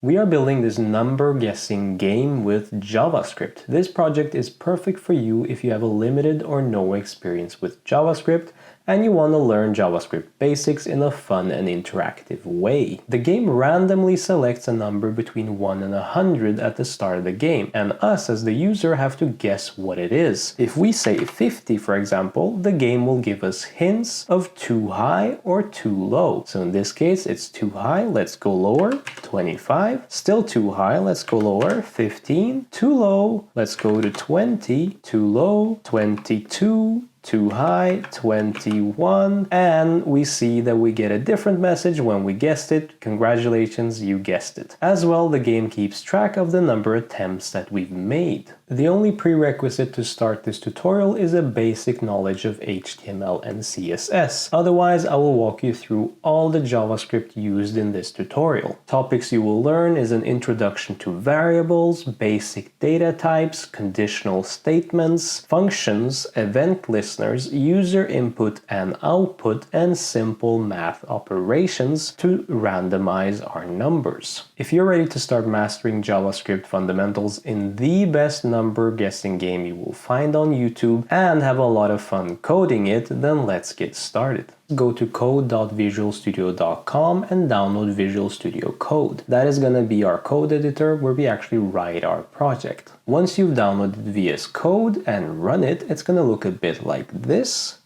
We are building this number guessing game with JavaScript. This project is perfect for you if you have a limited or no experience with JavaScript and you want to learn JavaScript basics in a fun and interactive way. The game randomly selects a number between 1 and 100 at the start of the game, and us as the user have to guess what it is. If we say 50, for example, the game will give us hints of too high or too low. So in this case, it's too high, let's go lower, 25. Still too high, let's go lower, 15. Too low, let's go to 20. Too low, 22. Too high, 21, and we see that we get a different message when we guessed it. Congratulations, you guessed it. As well, the game keeps track of the number of attempts that we've made. The only prerequisite to start this tutorial is a basic knowledge of HTML and CSS. Otherwise, I will walk you through all the JavaScript used in this tutorial. Topics you will learn is an introduction to variables, basic data types, conditional statements, functions, event listeners, user input and output, and simple math operations to randomize our numbers. If you're ready to start mastering JavaScript fundamentals in the best number guessing game you will find on YouTube and have a lot of fun coding it, then let's get started. Go to code.visualstudio.com and download Visual Studio Code. That is going to be our code editor where we actually write our project. Once you've downloaded VS Code and run it, it's going to look a bit like this.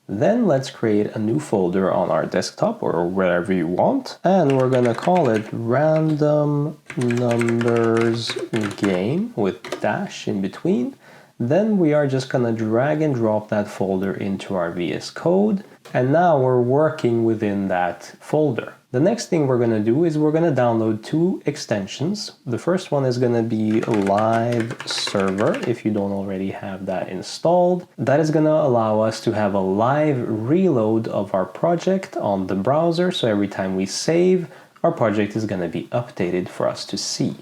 Then let's create a new folder on our desktop or wherever you want, and we're going to call it Random Numbers Game with dash in between. Then we are just going to drag and drop that folder into our VS Code, and now we're working within that folder. The next thing we're going to do is we're going to download two extensions. The first one is going to be Live Server, if you don't already have that installed. That is going to allow us to have a live reload of our project on the browser, so every time we save, our project is going to be updated for us to see.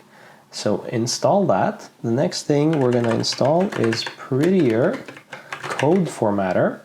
So install that. The next thing we're going to install is Prettier Code Formatter.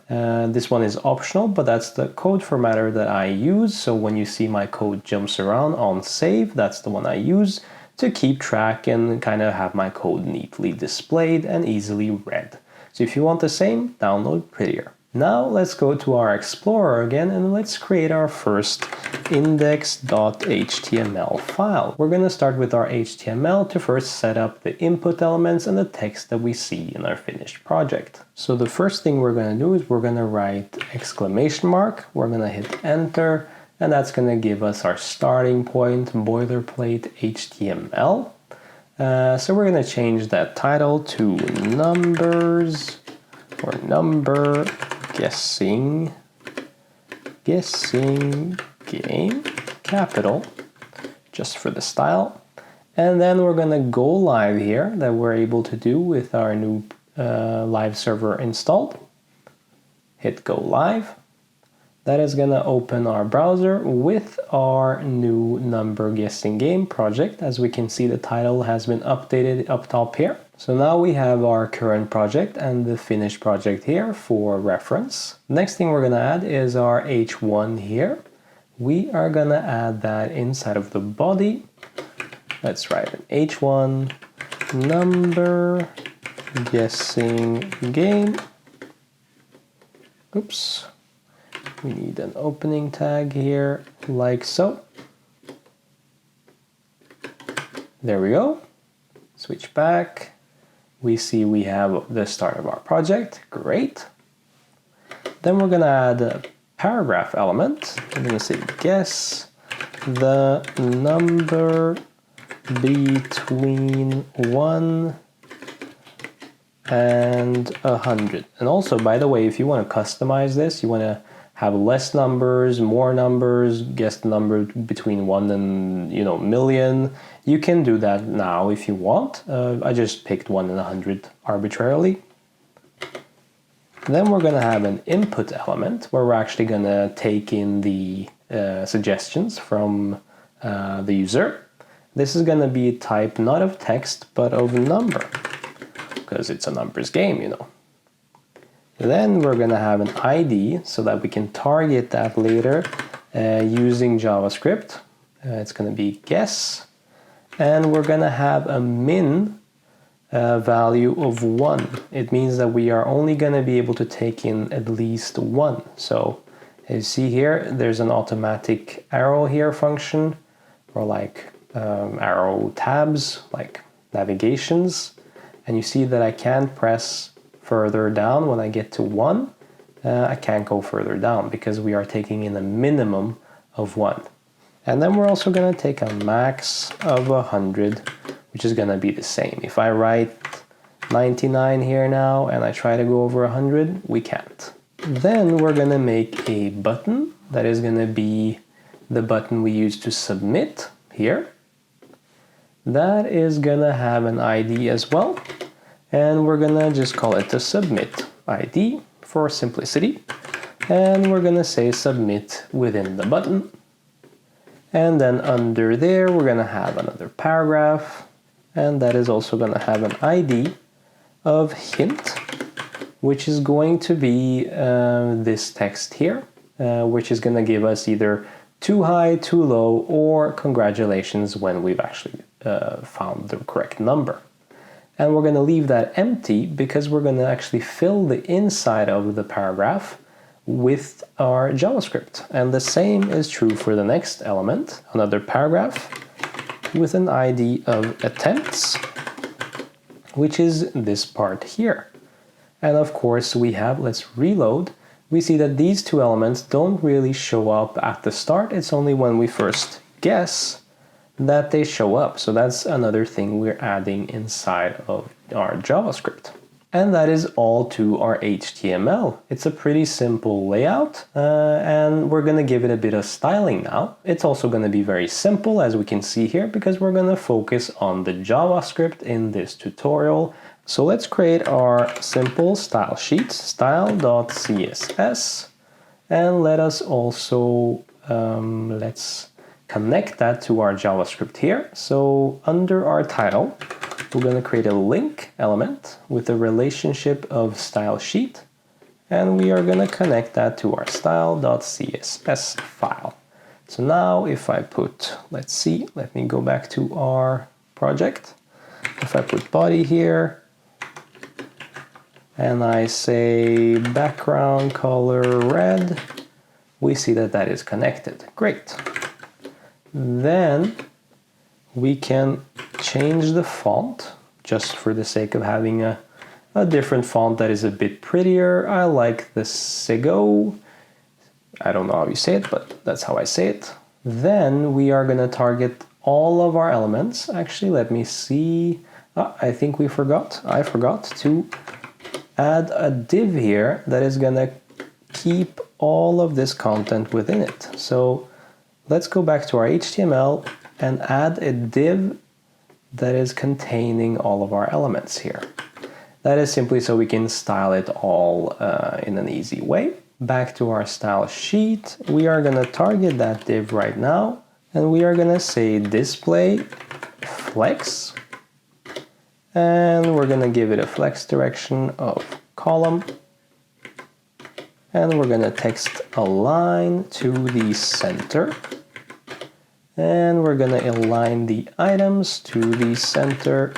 This one is optional, but that's the code formatter that I use. So when you see my code jumps around on save, that's the one I use to keep track and kind of have my code neatly displayed and easily read. So if you want the same, download Prettier. Now let's go to our Explorer again and let's create our first index.html file. We're going to start with our HTML to first set up the input elements and the text that we see in our finished project. So the first thing we're going to do is we're going to write exclamation mark, we're going to hit enter, and that's going to give us our starting point, boilerplate HTML. So we're going to change that title to numbers or number guessing game, capital, just for the style. And then we're going to go live here that we're able to do with our new live server installed. Hit go live. That is going to open our browser with our new number guessing game project. As we can see, the title has been updated up top here. So now we have our current project and the finished project here for reference. Next thing we're going to add is our h1 here. We are going to add that inside of the body. Let's write an h1 number guessing game. Oops. We need an opening tag here, like so. There we go. Switch back. We see we have the start of our project. Great. Then we're going to add a paragraph element. I'm going to say guess the number between 1 and 100. And also, by the way, if you want to customize this, you want to have less numbers, more numbers, guess the number between 1 and million. You can do that now if you want. I just picked 1 and 100 arbitrarily. Then we're going to have an input element where we're actually going to take in the suggestions from the user. This is going to be a type not of text but of number, because it's a numbers game, Then we're going to have an ID so that we can target that later using JavaScript. It's going to be guess. and we're gonna have a min value of 1. It means that we are only gonna be able to take in at least 1. So as you see here, there's an automatic arrow here function, or like arrow tabs, like navigations, and you see that I can't press further down when I get to 1. I can't go further down because we are taking in a minimum of 1. And then we're also going to take a max of 100, which is going to be the same. If I write 99 here now and I try to go over 100, we can't. Then we're going to make a button that is going to be the button we use to submit here. That is going to have an ID as well. And we're going to just call it the submit ID for simplicity. And we're going to say submit within the button. And then under there, we're going to have another paragraph. And that is also going to have an ID of hint, which is going to be this text here, which is going to give us either too high, too low, or congratulations when we've actually found the correct number. And we're going to leave that empty because we're going to actually fill the inside of the paragraph with our JavaScript. And the same is true for the next element, another paragraph with an ID of attempts, which is this part here. And of course we have, let's reload, we see that these two elements don't really show up at the start. It's only when we first guess that they show up. So that's another thing we're adding inside of our JavaScript. And that is all to our HTML. It's a pretty simple layout, and we're going to give it a bit of styling now. It's also going to be very simple, as we can see here, because we're going to focus on the JavaScript in this tutorial. So let's create our simple style sheet, style.css, and let us also, let's connect that to our JavaScript here. So under our title, we're going to create a link element with a relationship of style sheet, and we are going to connect that to our style.css file. So now if I put, let's see, let me go back to our project. If I put body here, and I say background color red, we see that that is connected. Great. Then we can change the font just for the sake of having a different font that is a bit prettier. I like the Sego. I don't know how you say it, but that's how I say it. Then we are going to target all of our elements. Actually, let me see. I think I forgot to add a div here that is going to keep all of this content within it. So let's go back to our HTML and add a div that is containing all of our elements here. That is simply so we can style it all in an easy way. Back to our style sheet, we are going to target that div right now, and we are going to say display flex, and we're going to give it a flex direction of column, and we're going to text align to the center. And we're going to align the items to the center.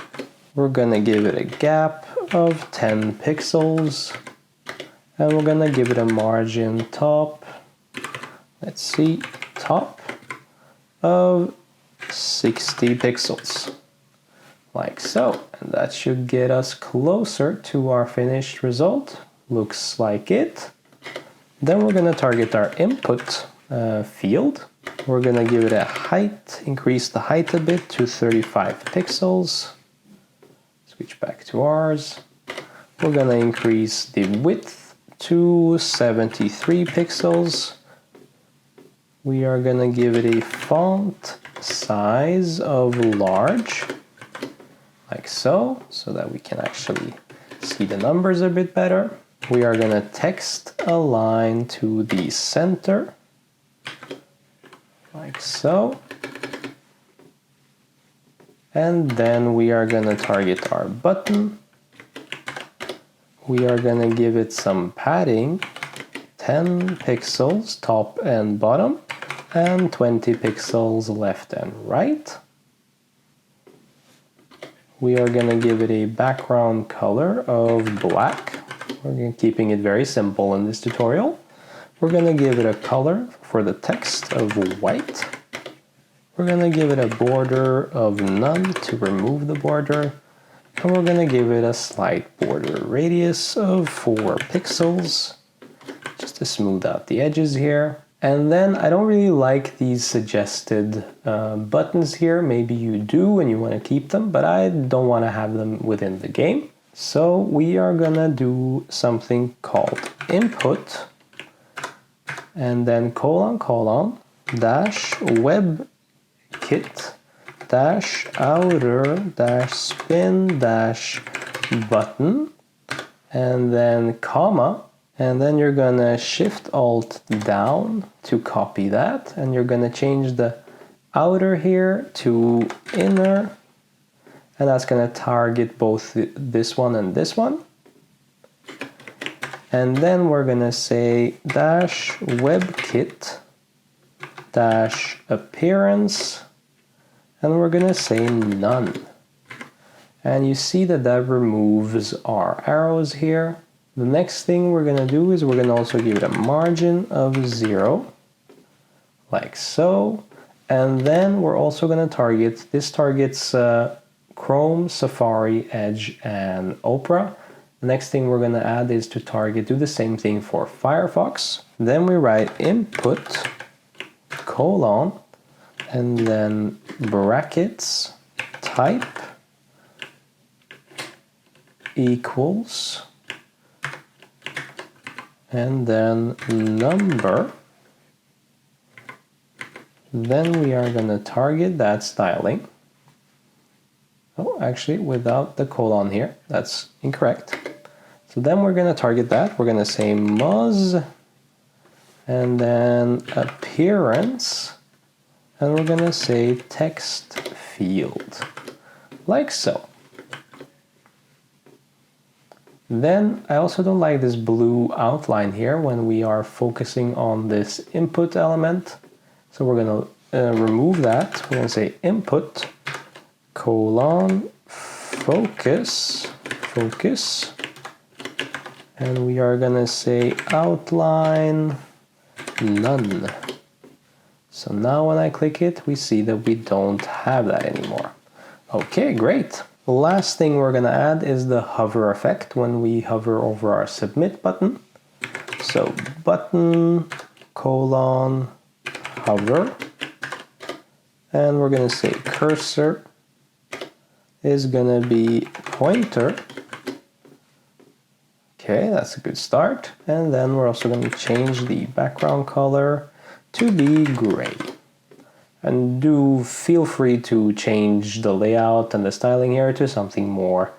We're going to give it a gap of 10 pixels. And we're going to give it a margin top, let's see, top of 60 pixels. Like so. And that should get us closer to our finished result. Looks like it. Then we're going to target our input field. We're going to give it a height, increase the height a bit to 35 pixels. Switch back to ours. We're going to increase the width to 73 pixels. We are going to give it a font size of large, like so that we can actually see the numbers a bit better. We are going to text align to the center, like so. And then we are going to target our button. We are going to give it some padding, 10 pixels top and bottom, and 20 pixels left and right. We are going to give it a background color of black. We're keeping it very simple in this tutorial. We're going to give it a color for the text of white. We're going to give it a border of none to remove the border. And we're going to give it a slight border radius of 4 pixels, just to smooth out the edges here. And then I don't really like these suggested buttons here. Maybe you do and you want to keep them, but I don't want to have them within the game. So we are going to do something called input, and then colon dash WebKit dash outer dash spin dash button, and then comma, and then you're gonna shift alt down to copy that, and you're gonna change the outer here to inner, and that's gonna target both this one and this one. And then we're gonna say dash WebKit dash appearance, and we're gonna say none. And you see that that removes our arrows here. The next thing we're gonna do is we're gonna also give it a margin of 0, like so. And then we're also gonna target, this targets Chrome, Safari, Edge, and Opera. The next thing we're gonna add is to target, do the same thing for Firefox. Then we write input, colon, and then brackets, type, equals, and then number. Then we are gonna target that styling. Oh, actually, without the colon here, that's incorrect. So then we're gonna target that. We're gonna say Moz, and then appearance, and we're gonna say text field, like so. Then I also don't like this blue outline here when we are focusing on this input element. So we're gonna remove that. We're gonna say input, colon, focus, and we are gonna say outline, none. So now when I click it, we see that we don't have that anymore. Okay, great. The last thing we're gonna add is the hover effect when we hover over our submit button. So button, colon, hover, and we're gonna say cursor is gonna be pointer. Okay, that's a good start. And then we're also gonna change the background color to be gray. And do feel free to change the layout and the styling here to something more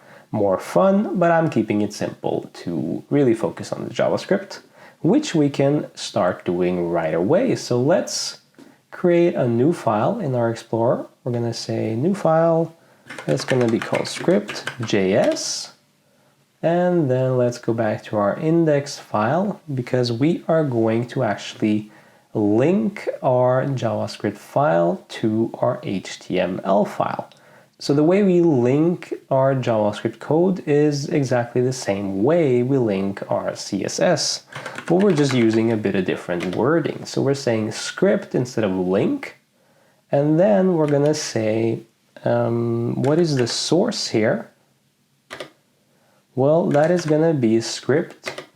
fun, but I'm keeping it simple to really focus on the JavaScript, which we can start doing right away. So let's create a new file in our Explorer. We're gonna say new file, it's gonna be called script.js, and then let's go back to our index file because we are going to actually link our JavaScript file to our HTML file. So the way we link our JavaScript code is exactly the same way we link our CSS, but we're just using a bit of different wording. So we're saying script instead of link, and then we're gonna say, what is the source here? Well, that is gonna be script.js.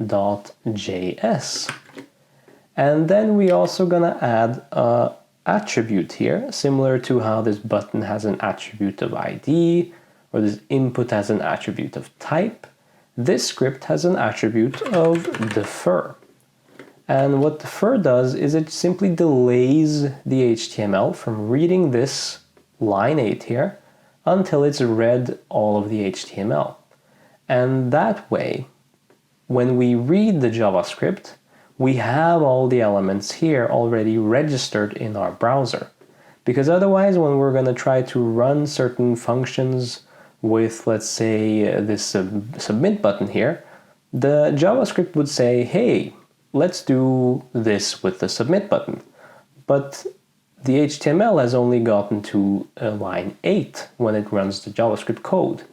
And then we also gonna add an attribute here, similar to how this button has an attribute of ID, or this input has an attribute of type. This script has an attribute of defer. And what defer does is it simply delays the HTML from reading this line 8 here until it's read all of the HTML. And that way, when we read the JavaScript, we have all the elements here already registered in our browser. Because otherwise, when we're going to try to run certain functions with, let's say, this submit button here, the JavaScript would say, hey, let's do this with the submit button. But the HTML has only gotten to line 8 when it runs the JavaScript code.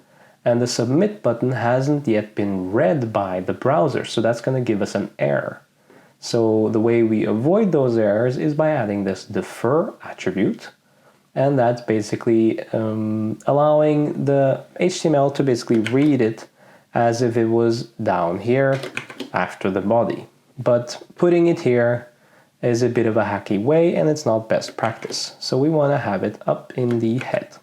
And the submit button hasn't yet been read by the browser, so that's going to give us an error. So the way we avoid those errors is by adding this defer attribute, and that's basically allowing the HTML to basically read it as if it was down here after the body. But putting it here is a bit of a hacky way, and it's not best practice. So we want to have it up in the head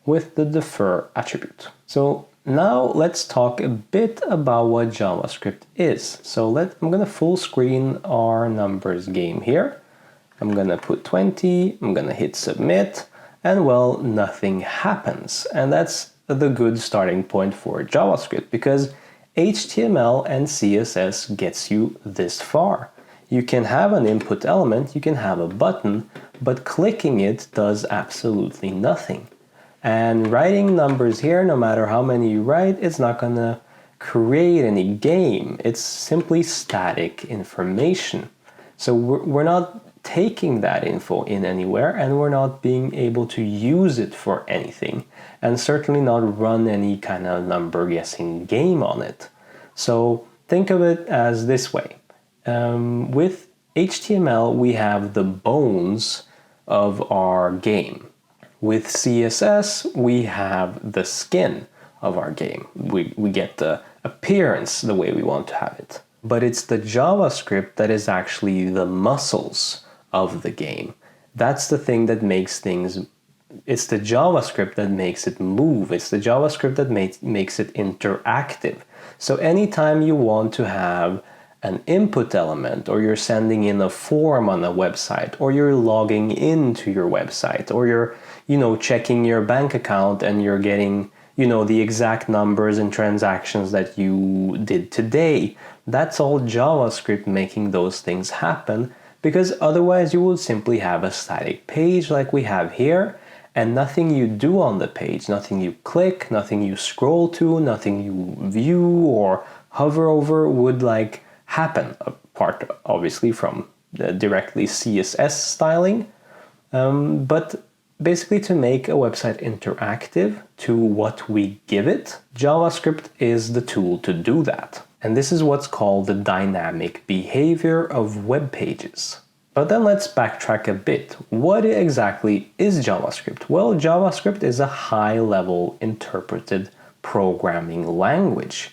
with the defer attribute. So now let's talk a bit about what JavaScript is. So I'm going to full screen our numbers game here. I'm going to put 20, I'm going to hit submit, and well, nothing happens. And that's the good starting point for JavaScript, because HTML and CSS gets you this far. You can have an input element, you can have a button, but clicking it does absolutely nothing. And writing numbers here, no matter how many you write, it's not going to create any game. It's simply static information. So we're not taking that info in anywhere, and we're not being able to use it for anything, and certainly not run any kind of number guessing game on it. So think of it as this way. With HTML, we have the bones of our game. With CSS, we have the skin of our game. We get the appearance the way we want to have it. But it's the JavaScript that is actually the muscles of the game. That's the thing that makes things, it's the JavaScript that makes it move. It's the JavaScript that makes it interactive. So anytime you want to have an input element, or you're sending in a form on a website, or you're logging into your website, or you're checking your bank account and you're getting the exact numbers and transactions that you did today, that's all JavaScript making those things happen, because otherwise you would simply have a static page like we have here, and nothing you do on the page, nothing you click, nothing you scroll to, nothing you view or hover over would happen, apart obviously from the directly CSS styling. But basically, to make a website interactive to what we give it, JavaScript is the tool to do that. And this is what's called the dynamic behavior of web pages. But then let's backtrack a bit. What exactly is JavaScript? Well, JavaScript is a high-level interpreted programming language.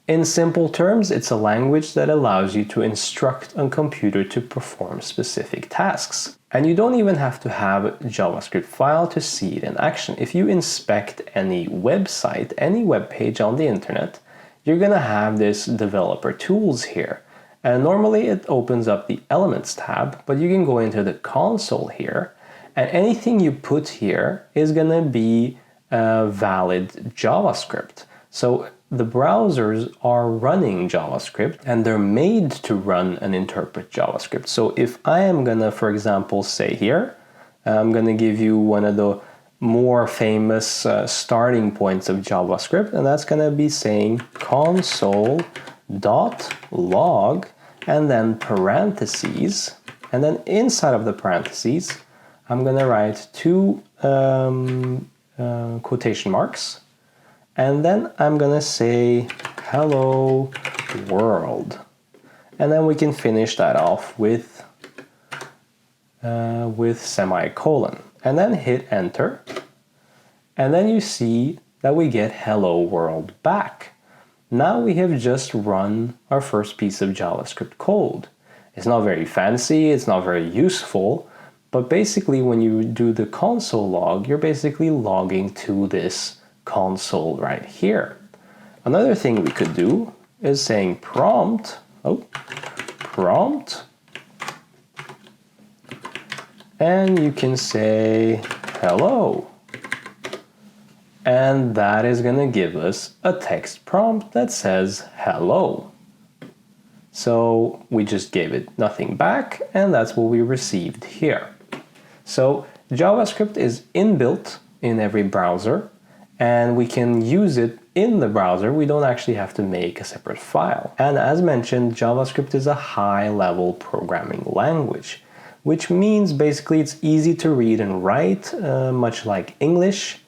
In simple terms, it's a language that allows you to instruct a computer to perform specific tasks. And you don't even have to have a JavaScript file to see it in action. If you inspect any website, any web page on the internet, you're going to have this developer tools here. And normally it opens up the Elements tab, but you can go into the console here, and anything you put here is going to be valid JavaScript. So the browsers are running JavaScript, and they're made to run and interpret JavaScript. So if I am gonna, for example, say here, I'm gonna give you one of the more famous starting points of JavaScript, and that's gonna be saying console.log and then parentheses, and then inside of the parentheses, I'm gonna write two quotation marks, and then I'm gonna say hello world, and then we can finish that off with semicolon, and then hit enter, and then you see that we get hello world back. Now we have just run our first piece of JavaScript code. It's not very fancy, it's not very useful, but basically when you do the console log, you're basically logging to this console right here. Another thing we could do is saying prompt, and you can say hello. And that is going to give us a text prompt that says hello. So we just gave it nothing back, and that's what we received here. So JavaScript is inbuilt in every browser, and we can use it in the browser. We don't actually have to make a separate file. And as mentioned, JavaScript is a high-level programming language. which means basically it's easy to read and write, much like English,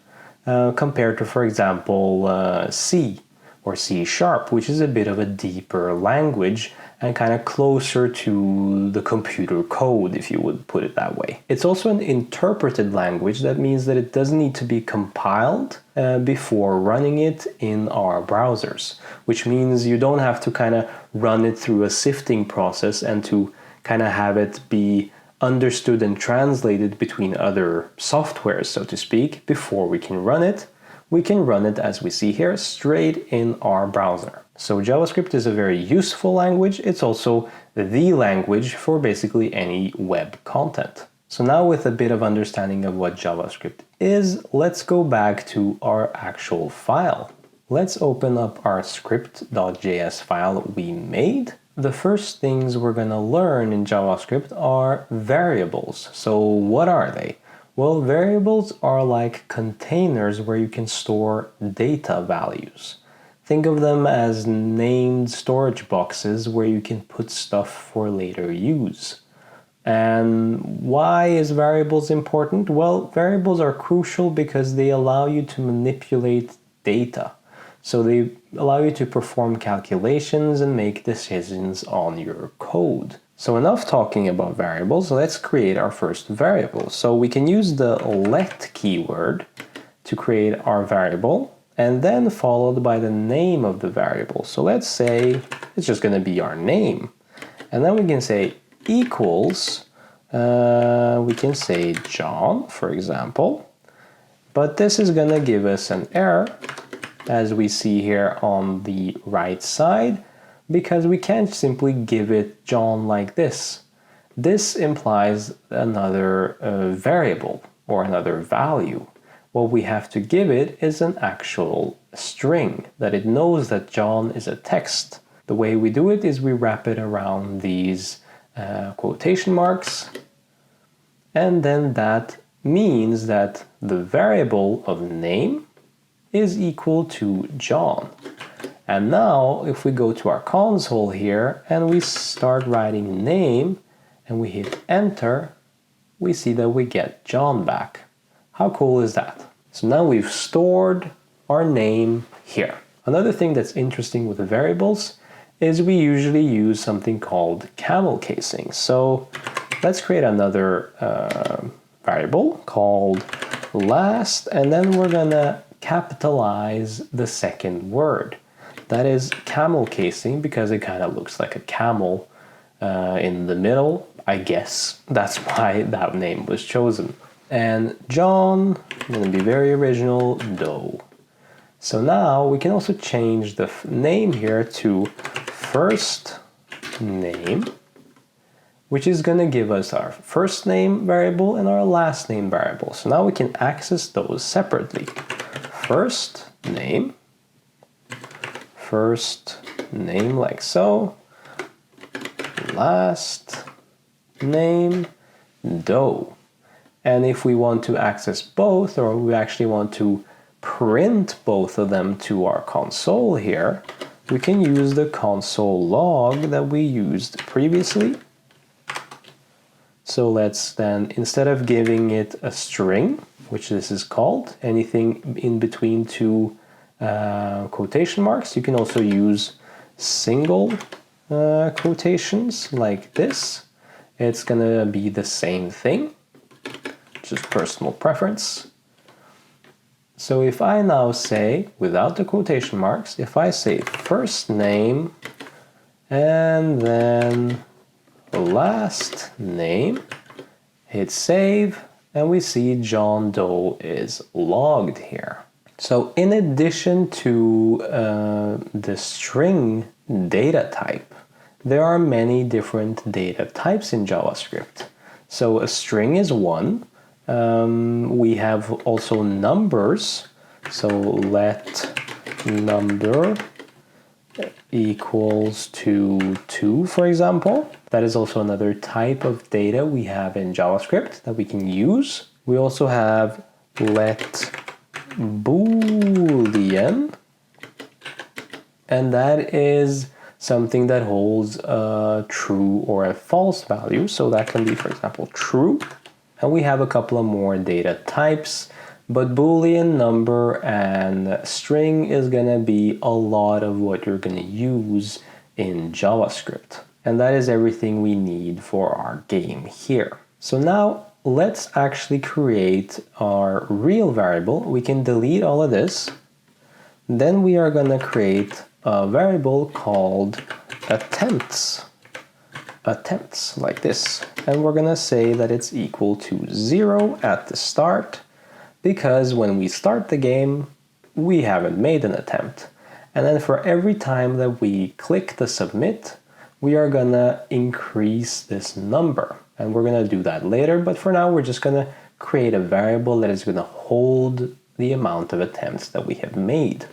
compared to, for example, C or C#, which is a bit of a deeper language and kind of closer to the computer code, if you would put it that way. It's also an interpreted language. That means that it doesn't need to be compiled before running it in our browsers, which means you don't have to kind of run it through a sifting process and to kind of have it be understood and translated between other softwares, so to speak, before we can run it. We can run it, as we see here, straight in our browser. So JavaScript is a very useful language. It's also the language for basically any web content. So now, with a bit of understanding of what JavaScript is, let's go back to our actual file. Let's open up our script.js file we made. The first things we're going to learn in JavaScript are variables. So what are they? Well, variables are like containers where you can store data values. Think of them as named storage boxes where you can put stuff for later use. And why is variables important? Well, variables are crucial because they allow you to manipulate data. So they allow you to perform calculations and make decisions on your code. So enough talking about variables, let's create our first variable. So we can use the let keyword to create our variable, and then followed by the name of the variable. So let's say it's just going to be our name. And then we can say equals, we can say John, for example. But this is going to give us an error, as we see here on the right side, because we can't simply give it John like this. This implies another variable or another value. What we have to give it is an actual string, that it knows that John is a text. The way we do it is we wrap it around these quotation marks, and then that means that the variable of name is equal to John. And now, if we go to our console here and we start writing name and we hit enter, we see that we get John back. How cool is that? So now we've stored our name here. Another thing that's interesting with the variables is we usually use something called camel casing. So let's create another variable called last, and then we're gonna capitalize the second word. That is camel casing because it kind of looks like a camel in the middle. I guess that's why that name was chosen. And John, I'm going to be very original, Doe. So now we can also change the name here to first name, which is going to give us our first name variable and our last name variable. So now we can access those separately. First name like so, last name Doe. And if we want to access both, or we actually want to print both of them to our console here, we can use the console log that we used previously. So let's then, instead of giving it a string, which this is called, anything in between two quotation marks, you can also use single quotations like this. It's gonna be the same thing, just personal preference. So if I now say, without the quotation marks, if I say first name and then last name, hit save, and we see John Doe is logged here. So in addition to the string data type, there are many different data types in JavaScript. So a string is one. We have also numbers. So let number equals to 2, for example. That is also another type of data we have in JavaScript that we can use. We also have let Boolean, and that is something that holds a true or a false value. So that can be, for example, true. And we have a couple of more data types, but Boolean, number, and string is gonna be a lot of what you're gonna use in JavaScript. And that is everything we need for our game here. So now let's actually create our real variable. We can delete all of this. Then we are gonna create a variable called attempts. Attempts, like this. And we're gonna say that it's equal to 0 at the start, because when we start the game, we haven't made an attempt. And then for every time that we click the submit, we are gonna increase this number. And we're gonna do that later, but for now we're just gonna create a variable that is gonna hold the amount of attempts that we have made.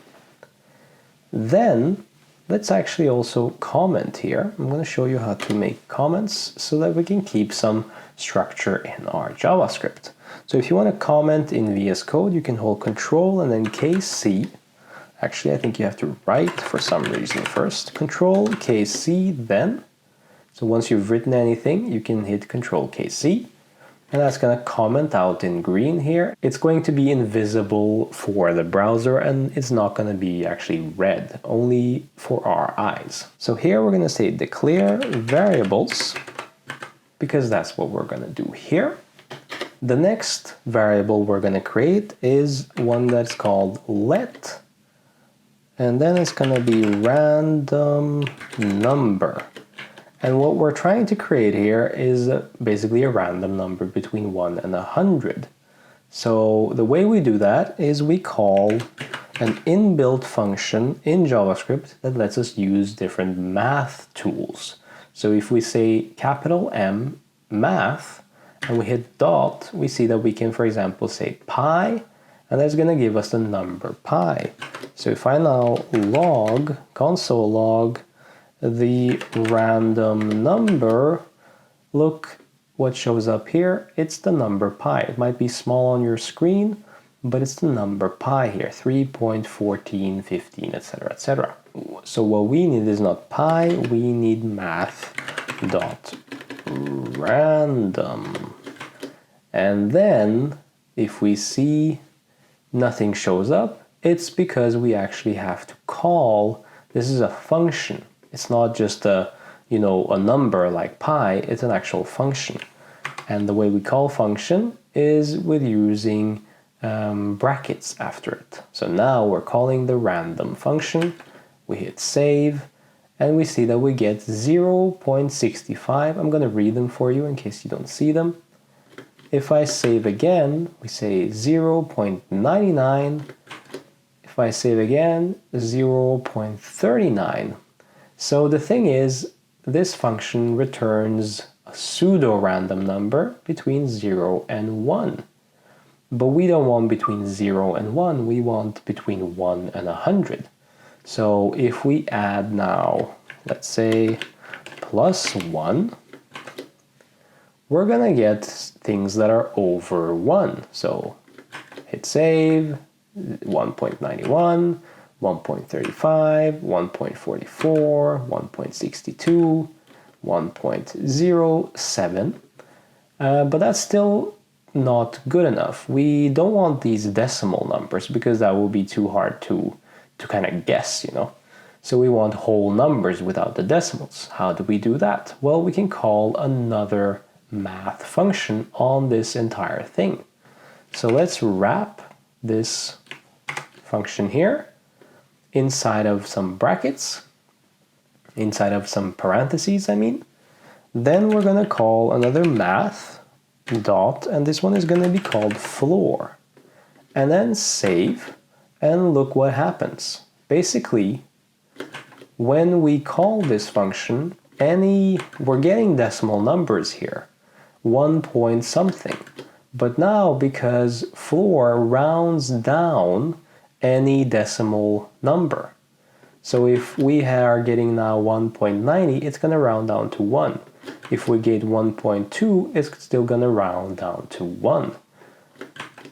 Then let's actually also comment here. I'm going to show you how to make comments so that we can keep some structure in our JavaScript. So if you want to comment in VS Code, you can hold Control and then KC. Actually, I think you have to write for some reason first. Control KC then. So once you've written anything, you can hit Control KC. And that's going to comment out in green here. It's going to be invisible for the browser and it's not going to be actually red, only for our eyes. So here we're going to say declare variables, because that's what we're going to do here. The next variable we're going to create is one that's called let, and then it's going to be random number. And what we're trying to create here is basically a random number between 1 and 100. So the way we do that is we call an inbuilt function in JavaScript that lets us use different math tools. So if we say capital M, math, and we hit dot, we see that we can, for example, say pi, and that's going to give us the number pi. So if I now log, console log, the random number, look what shows up here. It's the number pi. It might be small on your screen, but it's the number pi here, 3.14, 15, etc., etc. So what we need is not pi, we need math.random. And then if we see nothing shows up, it's because we actually have to call, this is a function. It's not just a number like pi, it's an actual function. And the way we call function is with using brackets after it. So now we're calling the random function, we hit save, and we see that we get 0.65. I'm going to read them for you in case you don't see them. If I save again, we say 0.99. If I save again, 0.39. So the thing is, this function returns a pseudo-random number between 0 and 1. But we don't want between 0 and 1, we want between 1 and 100. So if we add now, let's say, +1, we're gonna get things that are over 1. So hit save, 1.91, 1.35, 1.44, 1.62, 1.07, but that's still not good enough. We don't want these decimal numbers because that will be too hard to kind of guess, So we want whole numbers without the decimals. How do we do that? Well, we can call another math function on this entire thing. So let's wrap this function here inside of some brackets, inside of some parentheses, I mean. Then we're going to call another math dot, and this one is going to be called floor. And then save, and look what happens. Basically, when we call this function, we're getting decimal numbers here, 1 point something. But now, because floor rounds down any decimal number. So if we are getting now 1.90, it's going to round down to 1. If we get 1.2, it's still going to round down to 1.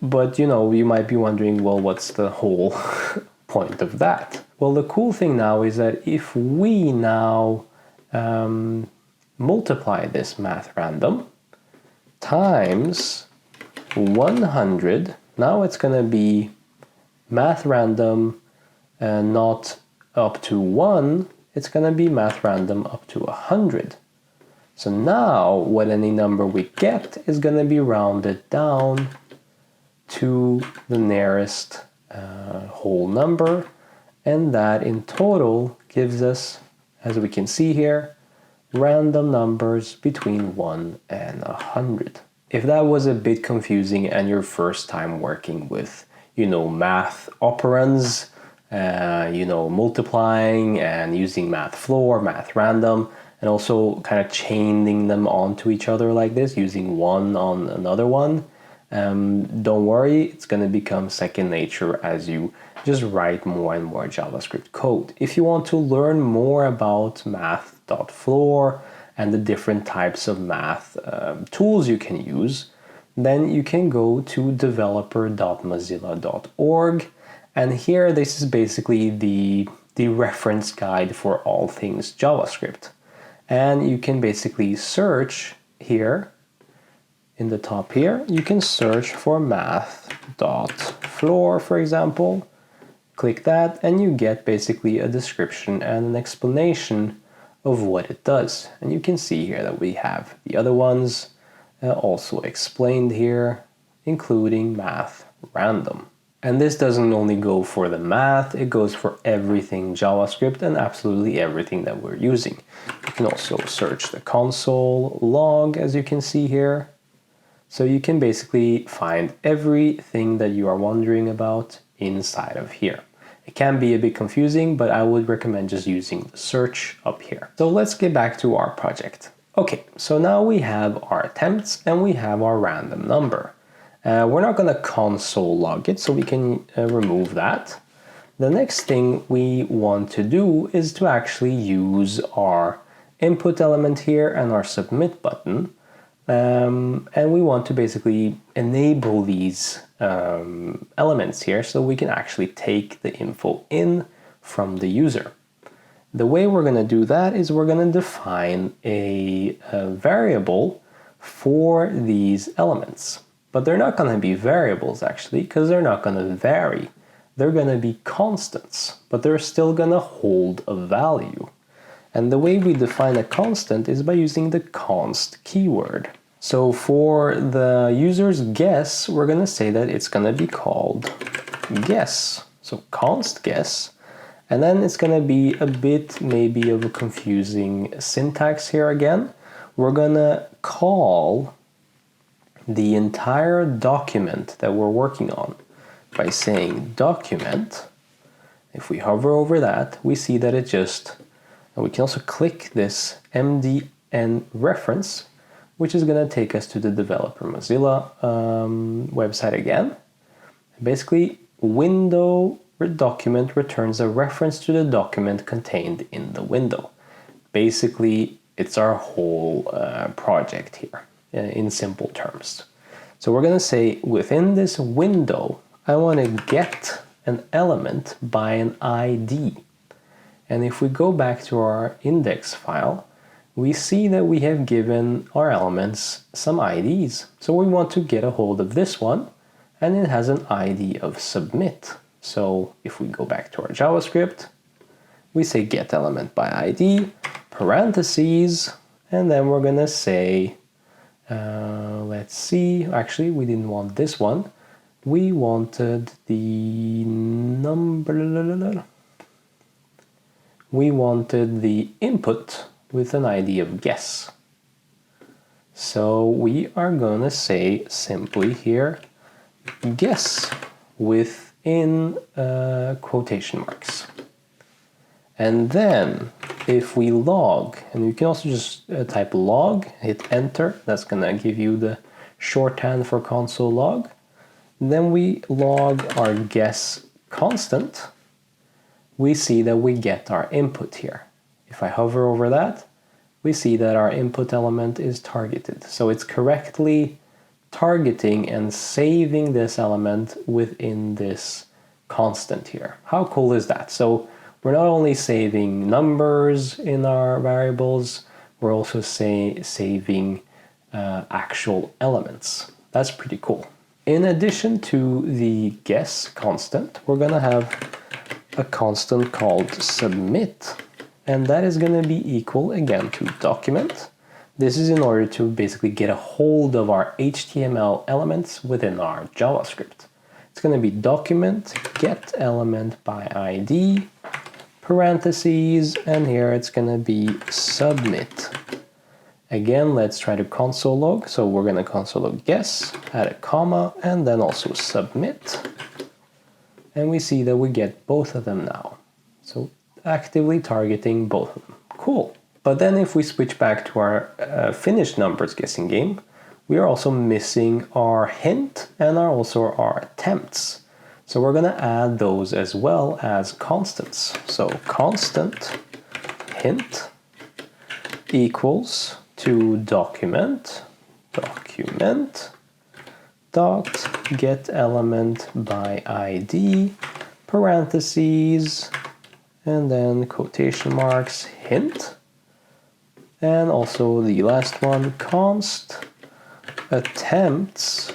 But you might be wondering, well, what's the whole point of that? Well, the cool thing now is that if we now multiply this math random times 100, now it's going to be math random not up to 1, it's going to be math random up to 100. So now what any number we get is going to be rounded down to the nearest whole number, and that in total gives us, as we can see here, random numbers between 1 and 100. If that was a bit confusing and your first time working with, math operands, multiplying and using math floor, math random, and also kind of chaining them onto each other like this, using one on another one, don't worry, it's going to become second nature as you just write more and more JavaScript code. If you want to learn more about Math.floor and the different types of math tools you can use, then you can go to developer.mozilla.org, and here this is basically the reference guide for all things JavaScript. And you can basically search here, in the top here, you can search for Math.floor, for example. Click that and you get basically a description and an explanation of what it does. And you can see here that we have the other ones also explained here, including math random. And this doesn't only go for the math, it goes for everything JavaScript and absolutely everything that we're using. You can also search the console log, as you can see here. So you can basically find everything that you are wondering about inside of here. It can be a bit confusing, but I would recommend just using the search up here. So let's get back to our project. Okay, so now we have our attempts and we have our random number. We're not going to console log it, so we can remove that. The next thing we want to do is to actually use our input element here and our submit button. And we want to basically enable these elements here so we can actually take the info in from the user. The way we're going to do that is we're going to define a variable for these elements. But they're not going to be variables actually, because they're not going to vary. They're going to be constants, but they're still going to hold a value. And the way we define a constant is by using the const keyword. So for the user's guess, we're going to say that it's going to be called guess. So const guess. And then it's going to be a bit maybe of a confusing syntax here again. We're going to call the entire document that we're working on by saying document. If we hover over that, we see that it just, and we can also click this MDN reference, which is going to take us to the Developer Mozilla website again. Basically, window document returns a reference to the document contained in the window. Basically, it's our whole project here in simple terms. So we're going to say within this window, I want to get an element by an ID. And if we go back to our index file, we see that we have given our elements some IDs. So we want to get a hold of this one, and it has an ID of submit. So if we go back to our JavaScript, we say get element by ID, parentheses, and then we're going to say, let's see, actually we didn't want this one. We wanted the number, we wanted the input with an ID of guess. So we are going to say simply here, guess within quotation marks. And then if we log, and you can also just type log, hit enter, that's going to give you the shorthand for console log. Then we log our guess constant, we see that we get our input here. If I hover over that, we see that our input element is targeted. So it's correctly targeting and saving this element within this constant here. How cool is that? So we're not only saving numbers in our variables, we're also saving actual elements. That's pretty cool. In addition to the guess constant, we're going to have a constant called submit, and that is going to be equal again to document. This is in order to basically get a hold of our HTML elements within our JavaScript. It's going to be document get element by ID, parentheses, and here it's going to be submit. Again, let's try to console log. So we're going to console log guess, add a comma, and then also submit. And we see that we get both of them now. So actively targeting both of them. Cool. But then if we switch back to our finished numbers guessing game, we are also missing our hint and also our attempts. So we're going to add those as well as constants. So constant hint equals to document dot get element by ID, parentheses, and then quotation marks hint. And also the last one, const attempts,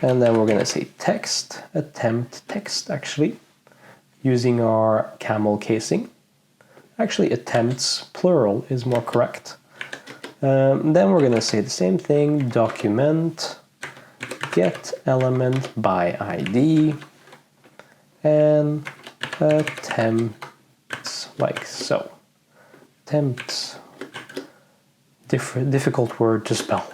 and then we're going to say text, attempt text actually, using our camel casing. Actually, attempts plural is more correct. Then we're going to say the same thing, document get element by ID, and attempts, like so. Attempts, difficult word to spell,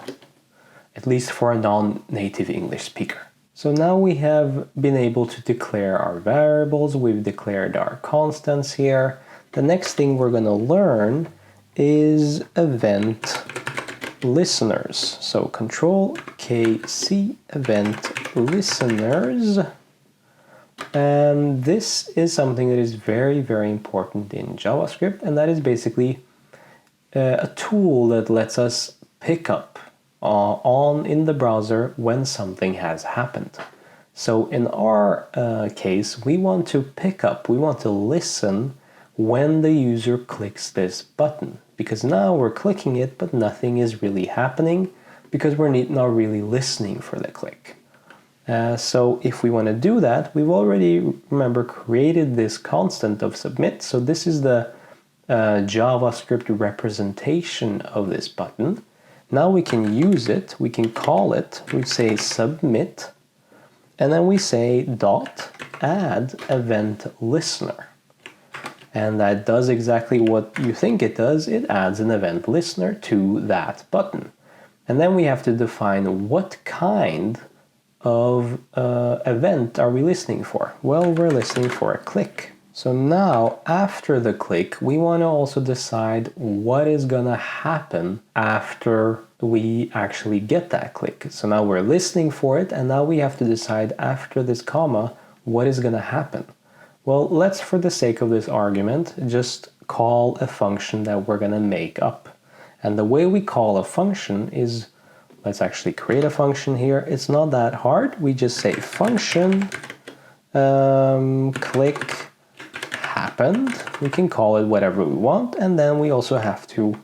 at least for a non-native English speaker. So now we have been able to declare our variables, we've declared our constants here. The next thing we're going to learn is event listeners. So Control KC event listeners. And this is something that is very, very important in JavaScript, and that is basically a tool that lets us pick up in the browser when something has happened. So in our case, we want to pick up, we want to listen when the user clicks this button, because now we're clicking it, but nothing is really happening because we're not really listening for the click. So if we want to do that, we've already, remember, created this constant of submit. So this is the JavaScript representation of this button. Now we can use it, we can call it, we say submit, and then we say dot add event listener. And that does exactly what you think it does. It adds an event listener to that button. And then we have to define what kind of event are we listening for? Well, we're listening for a click. So now, after the click, we want to also decide what is going to happen after we actually get that click. So now we're listening for it, and now we have to decide after this comma, what is going to happen. Well, let's, for the sake of this argument, just call a function that we're going to make up. And the way we call a function is, let's actually create a function here. It's not that hard. We just say function click happened. We can call it whatever we want, and then we also have to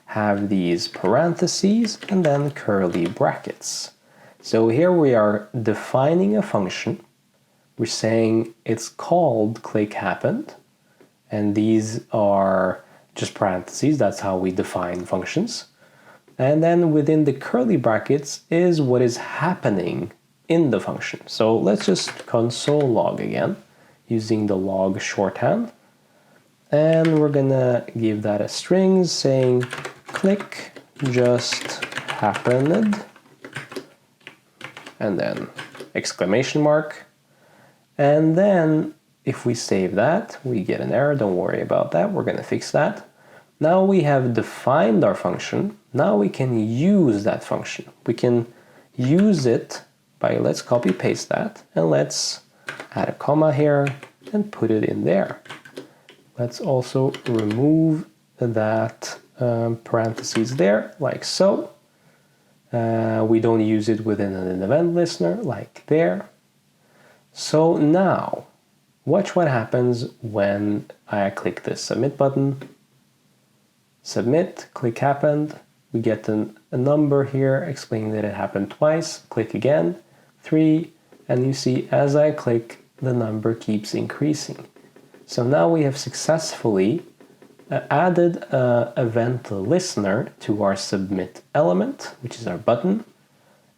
have these parentheses and then curly brackets. So here we are defining a function. We're saying it's called click happened, and these are just parentheses. That's how we define functions. And then within the curly brackets is what is happening in the function. So let's just console log again, using the log shorthand. And we're gonna give that a string saying click just happened, and then exclamation mark. And then if we save that, we get an error. Don't worry about that. We're gonna fix that. Now we have defined our function. Now we can use that function. We can use it by, let's copy paste that, and let's add a comma here and put it in there. Let's also remove that parentheses there, like so. We don't use it within an event listener, like there. So now Watch what happens when I click this submit button. Submit, click happened. We get a number here explaining that it happened twice. Click again, 3, and you see as I click, the number keeps increasing. So now we have successfully added an event listener to our submit element, which is our button,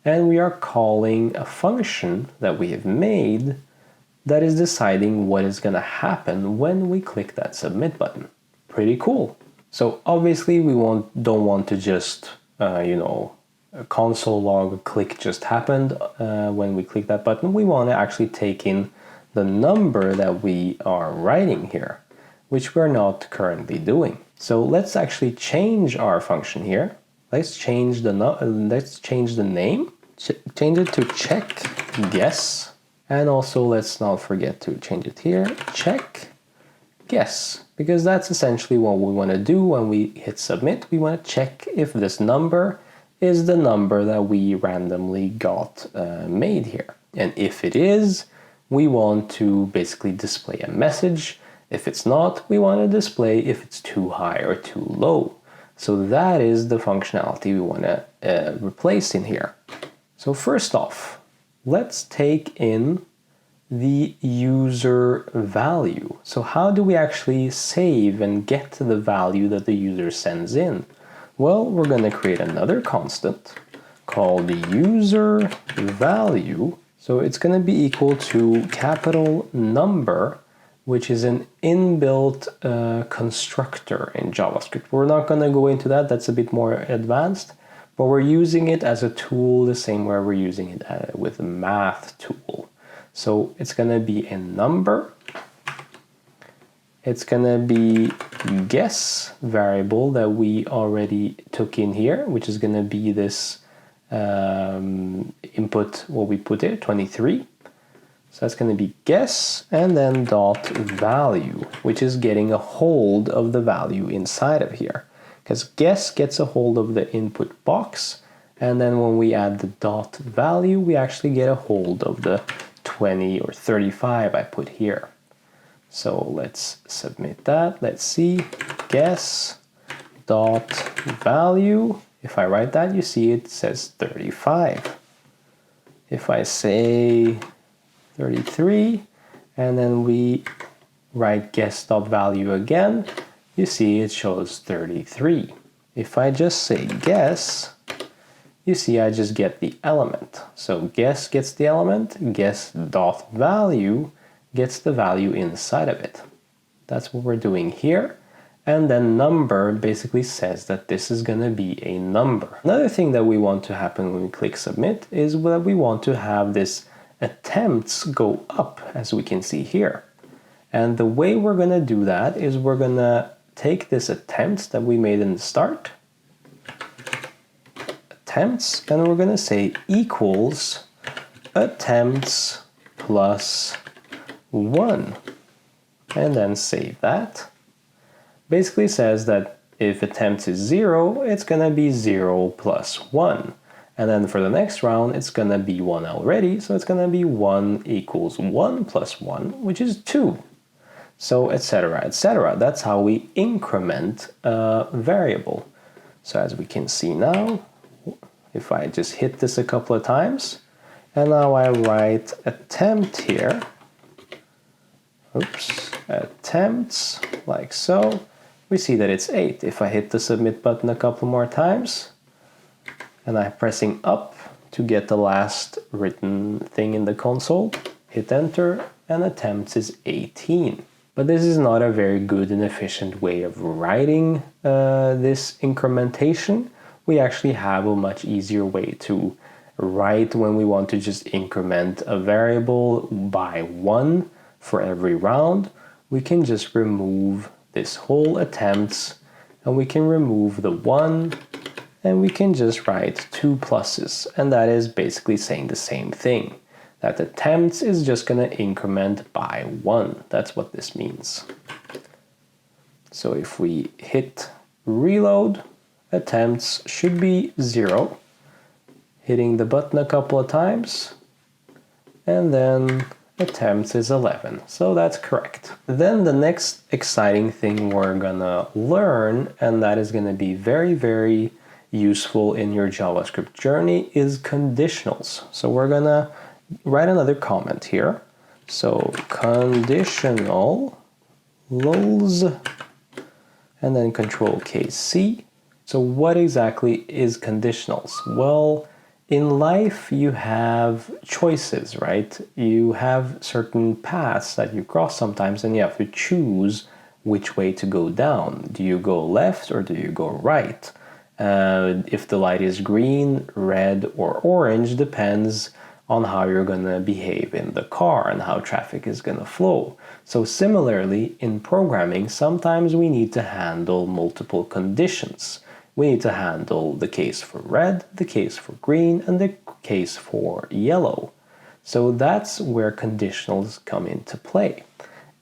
and we are calling a function that we have made that is deciding what is going to happen when we click that submit button. Pretty cool. So obviously we don't want to just, a console log click just happened when we click that button. We want to actually take in the number that we are writing here, which we're not currently doing. So let's actually change our function here. Let's change the name. Change it to check guess. And also let's not forget to change it here. Check guess, because that's essentially what we want to do when we hit submit. We want to check if this number is the number that we randomly got made here. And if it is, we want to basically display a message. If it's not, we want to display if it's too high or too low. So that is the functionality we want to replace in here. So first off, let's take in the user value. So how do we actually save and get to the value that the user sends in? Well, we're going to create another constant called the user value. So it's going to be equal to capital number, which is an inbuilt constructor in JavaScript. We're not going to go into that, that's a bit more advanced, but we're using it as a tool the same way we're using it with the math tool. So it's going to be a number. It's going to be guess variable that we already took in here, which is going to be this input, what we put there, 23. So that's going to be guess, and then dot value, which is getting a hold of the value inside of here. Because guess gets a hold of the input box, and then when we add the dot value, we actually get a hold of the 20 or 35 I put here. So let's submit that. Let's see, guess dot value. If I write that, you see it says 35. If I say 33, and then we write guess dot value again, you see it shows 33. If I just say guess, you see I just get the element. So guess gets the element, guess dot value gets the value inside of it. That's what we're doing here. And then number basically says that this is going to be a number. Another thing that we want to happen when we click submit is that we want to have this attempts go up, as we can see here. And the way we're going to do that is we're going to take this attempts that we made in the start, attempts, and we're going to say equals attempts plus 1, and then save that. Basically says that if attempts is 0, it's going to be 0 plus 1. And then for the next round, it's going to be 1 already, so it's going to be 1 equals 1 plus 1, which is 2. So etc, etc. That's how we increment a variable. So as we can see now, if I just hit this a couple of times, and now I write attempt here, oops, attempts, like so, we see that it's 8. If I hit the submit button a couple more times, and I'm pressing up to get the last written thing in the console, hit enter, and attempts is 18. But this is not a very good and efficient way of writing this incrementation. We actually have a much easier way to write when we want to just increment a variable by 1 for every round. We can just remove this whole attempts, and we can remove the 1, and we can just write 2 pluses, and that is basically saying the same thing. That attempts is just going to increment by 1. That's what this means. So if we hit reload, attempts should be 0. Hitting the button a couple of times, and then attempts is 11, so that's correct. Then the next exciting thing we're gonna learn, and that is gonna be very, very useful in your JavaScript journey, is conditionals. So we're gonna write another comment here. So conditional lols, and then Control K C. So what exactly is conditionals? Well, in life you have choices, right? You have certain paths that you cross sometimes, and you have to choose which way to go down. Do you go left or do you go right? If the light is green, red, or orange depends on how you're gonna behave in the car and how traffic is gonna flow. So similarly, in programming, sometimes we need to handle multiple conditions. We need to handle the case for red, the case for green, and the case for yellow. So that's where conditionals come into play.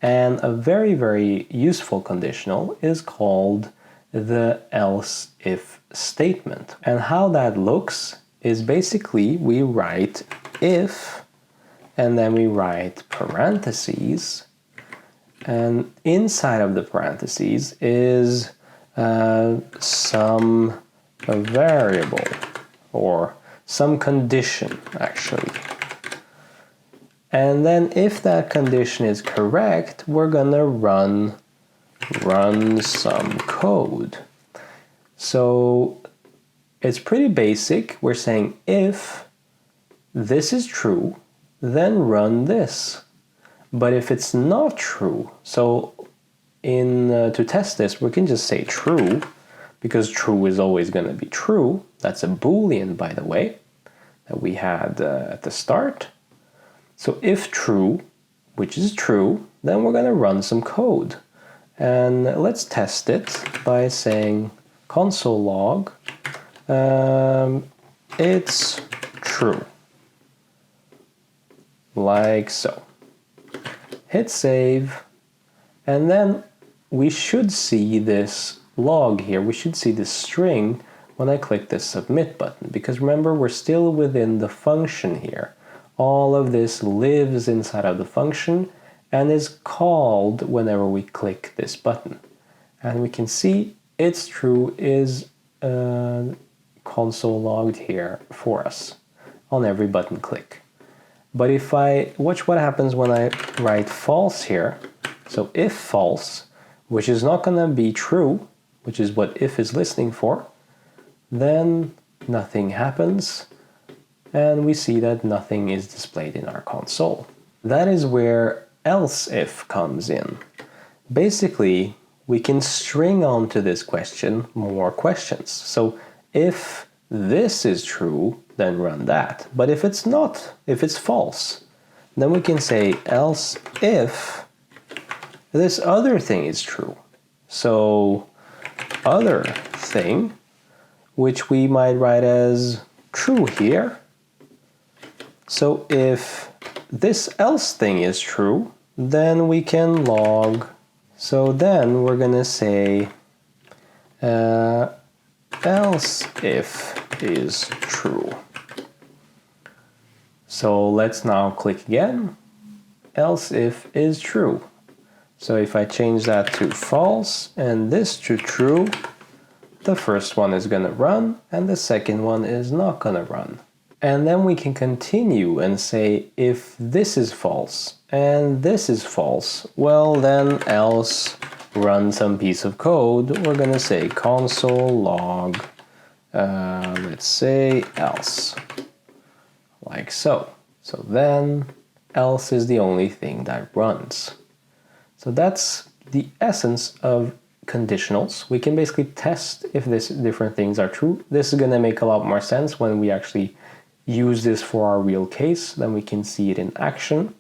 And a very, very useful conditional is called the else-if statement. And how that looks is basically we write if, and then we write parentheses, and inside of the parentheses is some variable or some condition actually. And then if that condition is correct, we're gonna run some code. So it's pretty basic. We're saying if this is true, then run this. But if it's not true, so to test this, we can just say true, because true is always going to be true. That's a Boolean, by the way, that we had at the start. So if true, which is true, then we're going to run some code. And let's test it by saying console log, it's true. Like so. Hit save, and then we should see this log here, we should see this string when I click this submit button, because remember, we're still within the function here. All of this lives inside of the function and is called whenever we click this button. And we can see it's true is console logged here for us on every button click. But if I watch what happens when I write false here, so if false, which is not going to be true, which is what if is listening for, then nothing happens, and we see that nothing is displayed in our console. That is where else if comes in. Basically, we can string onto this question more questions. So if this is true, then run that. But if it's not, if it's false, then we can say else if this other thing is true. So other thing, which we might write as true here. So if this else thing is true, then we can log. So then we're gonna say else if is true. So let's now click again. Else if is true. So if I change that to false and this to true, the first one is gonna run and the second one is not gonna run. And then we can continue and say if this is false and this is false, well then else run some piece of code. We're gonna say console log, let's say else, like so. So then else is the only thing that runs. So that's the essence of conditionals. We can basically test if these different things are true. This is gonna make a lot more sense when we actually use this for our real case, then we can see it in action.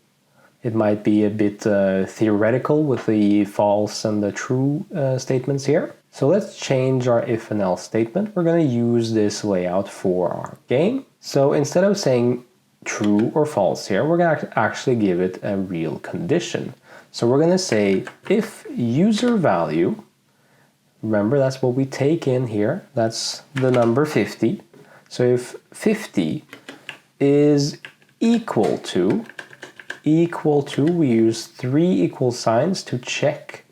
It might be a bit theoretical with the false and the true statements here. So let's change our if and else statement. We're going to use this layout for our game. So instead of saying true or false here, we're going to actually give it a real condition. So we're going to say if user value, remember that's what we take in here, that's the number 50. So if 50 is equal to equal to, we use 3 equal signs to check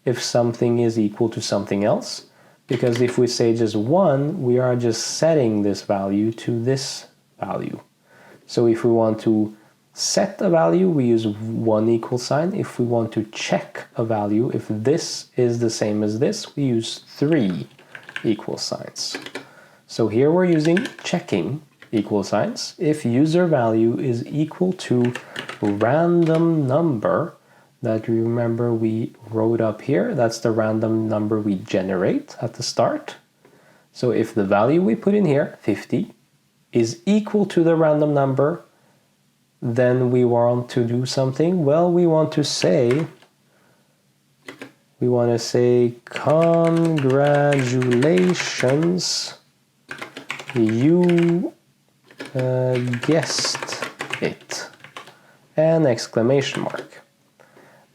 if something is equal to something else. Because if we say just 1, we are just setting this value to this value. So if we want to set a value, we use 1 equal sign. If we want to check a value, if this is the same as this, we use 3 equal signs. So here we're using checking equal signs. If user value is equal to random number that you remember we wrote up here, that's the random number we generate at the start. So if the value we put in here, 50, is equal to the random number, then we want to do something. Well, we want to say congratulations, you guessed it, and exclamation mark.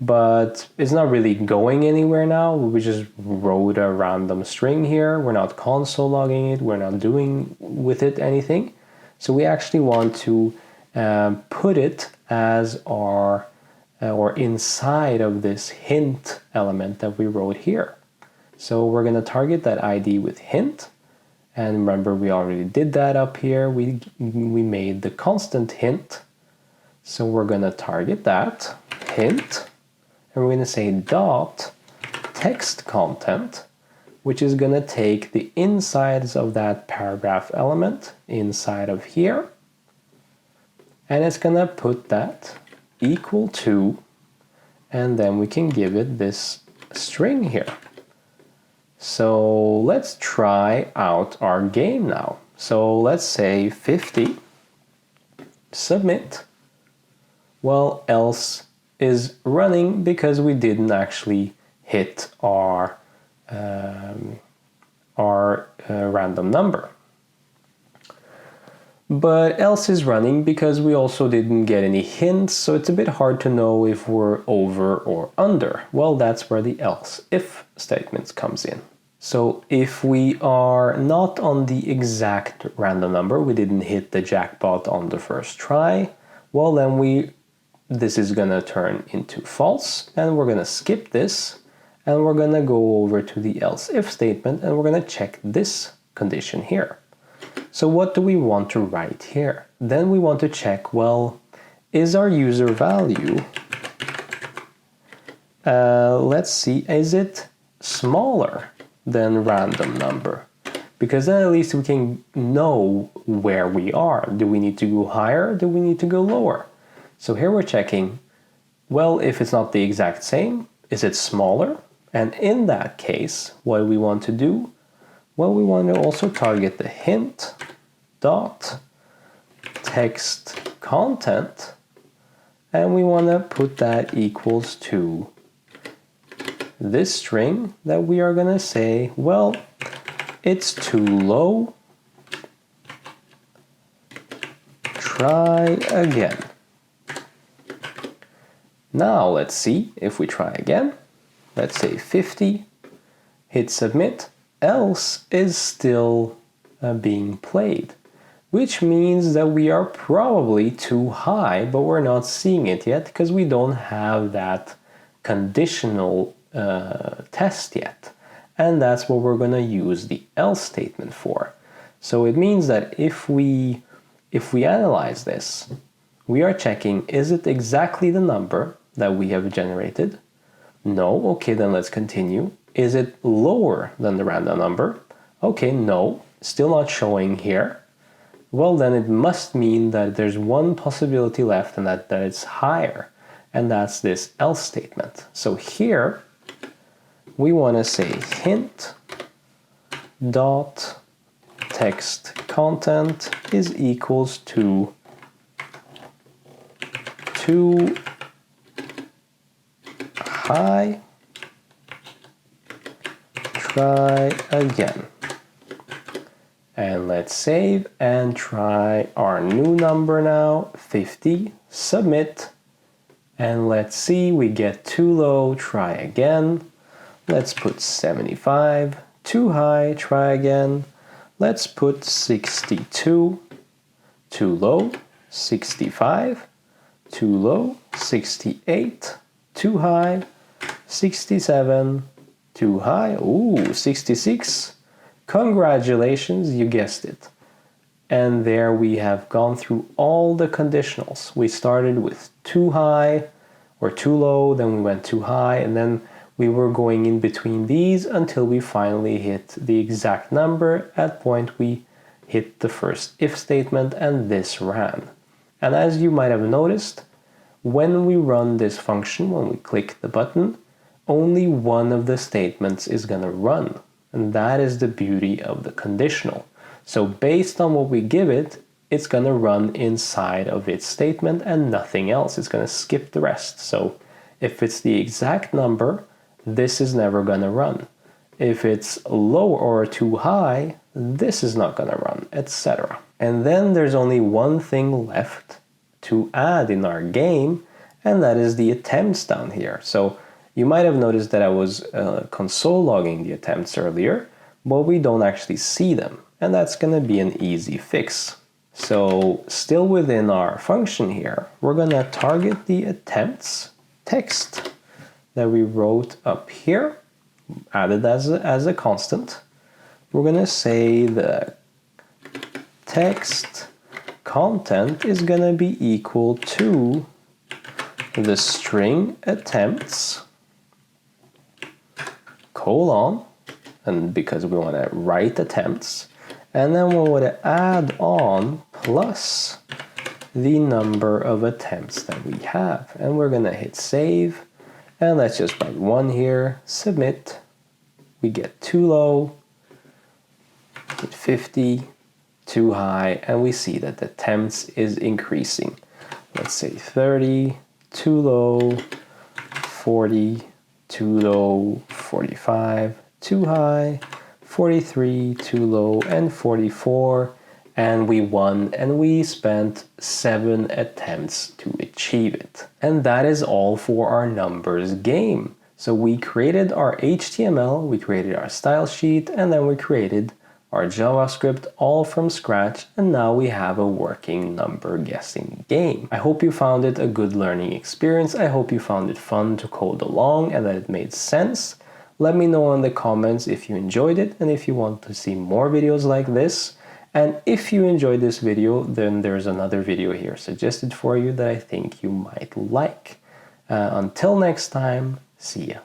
But it's not really going anywhere now. We just wrote a random string here. We're not console logging it. We're not doing with it anything. So we actually want to put it as our or inside of this hint element that we wrote here. So we're going to target that ID with hint. And remember, we already did that up here. We made the constant hint. So we're going to target that hint. And we're going to say dot text content, which is going to take the insides of that paragraph element inside of here. And it's going to put that equal to, and then we can give it this string here. So let's try out our game now. So let's say 50, submit. Well, else is running because we didn't actually hit our random number. But else is running because we also didn't get any hints, so it's a bit hard to know if we're over or under. Well, that's where the else if statements comes in. So if we are not on the exact random number, we didn't hit the jackpot on the first try, well then this is gonna turn into false, and we're gonna skip this, and we're gonna go over to the else if statement, and we're gonna check this condition here. So what do we want to write here? Then we want to check, well, is our user value, let's see, is it smaller than random number? Because then at least we can know where we are. Do we need to go higher? Do we need to go lower? So here we're checking, well, if it's not the exact same, is it smaller? And in that case, what do we want to do? Well, we want to also target the hint dot text content, and we want to put that equals to this string that we are going to say, well, it's too low, try again. Now let's see if we try again. Let's say 50, hit submit, else is still being played, which means that we are probably too high, but we're not seeing it yet because we don't have that conditional test yet. And that's what we're going to use the else statement for. So it means that if we analyze this, we are checking, is it exactly the number that we have generated? No. Okay, then let's continue. Is it lower than the random number? Okay, no. Still not showing here. Well, then it must mean that there's one possibility left, and that it's higher. And that's this else statement. So here we want to say hint dot text content is equals to too high, try again. And let's save and try our new number now, 50, submit, and let's see, we get too low, try again. Let's put 75, too high, try again. Let's put 62, too low, 65, too low, 68, too high, 67, too high, ooh, 66. Congratulations, you guessed it. And there we have gone through all the conditionals. We started with too high or too low, then we went too high, and then we were going in between these until we finally hit the exact number at point we hit the first if statement, and this ran. And as you might have noticed, when we run this function, when we click the button, only one of the statements is going to run. And that is the beauty of the conditional. So based on what we give it, it's going to run inside of its statement and nothing else. It's going to skip the rest. So if it's the exact number, this is never going to run. If it's low or too high, this is not going to run, etc. And then there's only one thing left to add in our game, and that is the attempts down here. So you might have noticed that I was console logging the attempts earlier, but we don't actually see them. And that's going to be an easy fix. So still within our function here, we're going to target the attempts text that we wrote up here, added as a constant. We're going to say the text content is going to be equal to the string attempts, colon, and because we want to write attempts, and then we want to add on plus the number of attempts that we have. And we're going to hit save, and let's just write 1 here, submit. We get too low, 50, too high, and we see that the attempts is increasing. Let's say 30, too low, 40, too low, 45, too high, 43, too low, and 44, and we won, and we spent 7 attempts to achieve it. And that is all for our numbers game. So we created our HTML, we created our style sheet, and then we created our JavaScript all from scratch, and now we have a working number guessing game. I hope you found it a good learning experience. I hope you found it fun to code along and that it made sense. Let me know in the comments if you enjoyed it and if you want to see more videos like this. And if you enjoyed this video, then there's another video here suggested for you that I think you might like. Until next time, see ya.